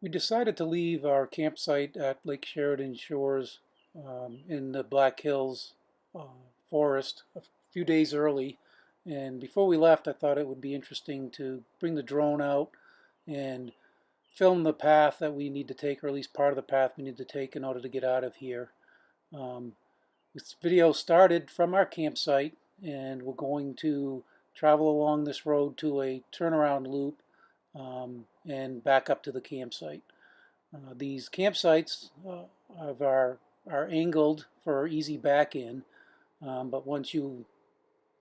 We decided to leave our campsite at Lake Sheridan Shores in the Black Hills forest a few days early. And before we left, I thought it would be interesting to bring the drone out and film the path that we need to take, or at least part of the path we need to take in order to get out of here. Um, this video started from our campsite, and we're going to travel along this road to a turnaround loop and back up to the campsite. These campsites are angled for easy back in, but once you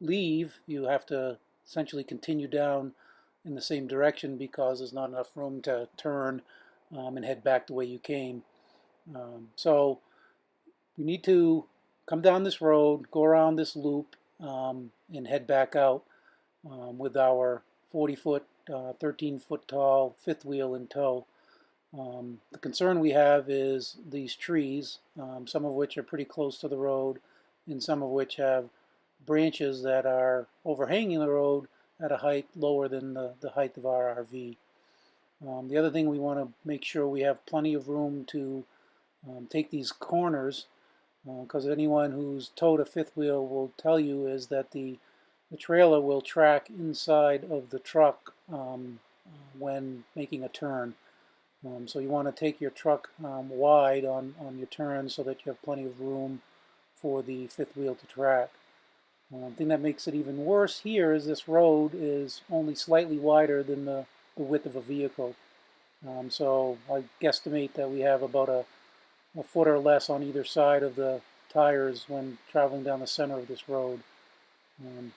leave, you have to essentially continue down in the same direction because there's not enough room to turn and head back the way you came. So we need to come down this road, go around this loop, and head back out with our 40-foot, 13-foot tall fifth wheel in tow. The concern we have is these trees, some of which are pretty close to the road, and some of which have branches that are overhanging the road at a height lower than the height of our RV. The other thing we want to make sure we have plenty of room to take these corners, because anyone who's towed a fifth wheel will tell you is that the trailer will track inside of the truck when making a turn. So you want to take your truck wide on your turns so that you have plenty of room for the fifth wheel to track. The thing that makes it even worse here is this road is only slightly wider than the width of a vehicle. So I guesstimate that we have about a foot or less on either side of the tires when traveling down the center of this road.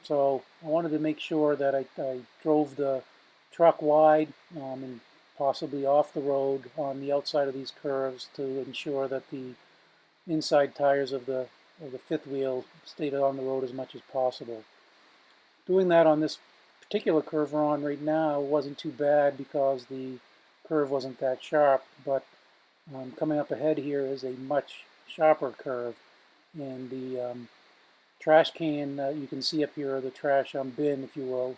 So I wanted to make sure that I drove the truck wide and possibly off the road on the outside of these curves to ensure that the inside tires of the fifth wheel stayed on the road as much as possible. Doing that on this particular curve we're on right now wasn't too bad because the curve wasn't that sharp, but coming up ahead here is a much sharper curve, and the trash can you can see up here, or the trash bin, if you will,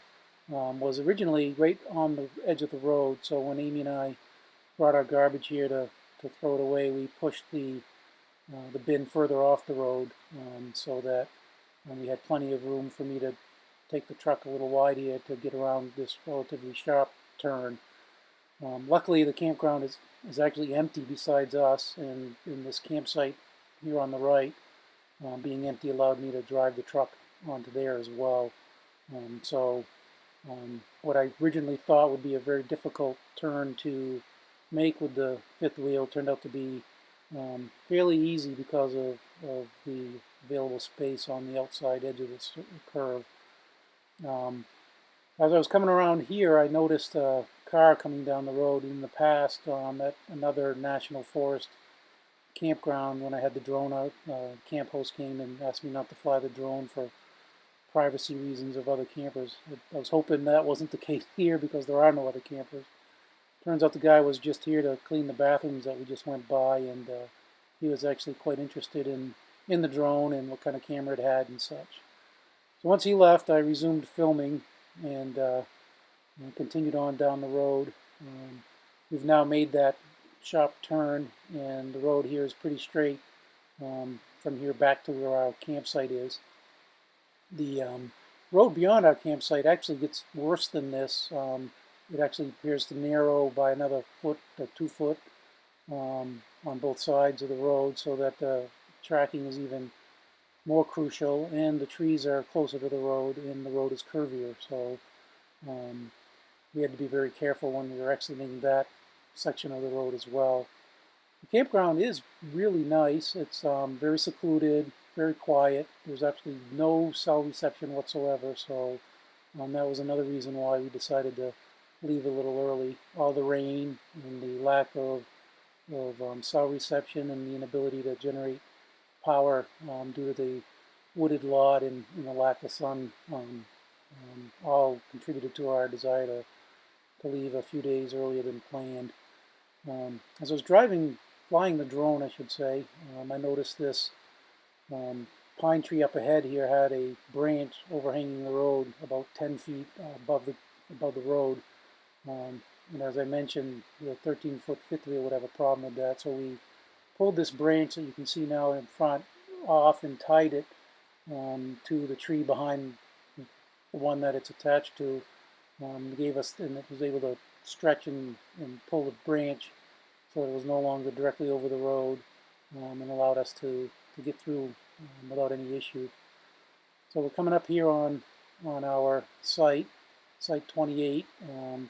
was originally right on the edge of the road. So when Amy and I brought our garbage here to throw it away, we pushed the bin further off the road so that we had plenty of room for me to take the truck a little wide here to get around this relatively sharp turn. Luckily, the campground is actually empty besides us, and in this campsite here on the right, being empty allowed me to drive the truck onto there as well. So what I originally thought would be a very difficult turn to make with the fifth wheel turned out to be fairly easy because of the available space on the outside edge of this curve. As I was coming around here, I noticed a car coming down the road. In the past, at another national forest campground, when I had the drone out, camp host came and asked me not to fly the drone for privacy reasons of other campers. I was hoping that wasn't the case here because there are no other campers. Turns out the guy was just here to clean the bathrooms that we just went by, and he was actually quite interested in the drone and what kind of camera it had and such. So once he left, I resumed filming and continued on down the road. We've now made that sharp turn, and the road here is pretty straight from here back to where our campsite is. The road beyond our campsite actually gets worse than this. It actually appears to narrow by another foot or 2 foot on both sides of the road, so that the tracking is even more crucial, and the trees are closer to the road and the road is curvier. So we had to be very careful when we were exiting that section of the road as well. The campground is really nice. It's very secluded, very quiet. There's actually no cell reception whatsoever, so that was another reason why we decided to leave a little early. All the rain and the lack of cell reception and the inability to generate power due to the wooded lot and the lack of sun all contributed to our desire to leave a few days earlier than planned. As I was flying the drone, I should say, I noticed this pine tree up ahead here had a branch overhanging the road about 10 feet above the road. And as I mentioned, the 13-foot fifth wheel would have a problem with that. So we pulled this branch that you can see now in front off and tied it to the tree behind the one that it's attached to. Gave us, and it was able to stretch and pull the branch so it was no longer directly over the road, and allowed us to get through without any issue. So we're coming up here on our site 28,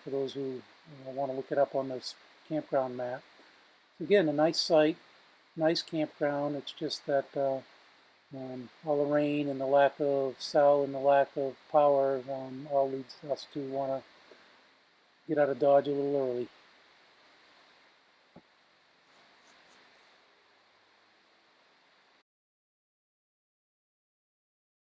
for those who want to look it up on this campground map. So again, a nice site, nice campground. It's just that all the rain and the lack of cell and the lack of power all leads us to want to get out of Dodge a little early.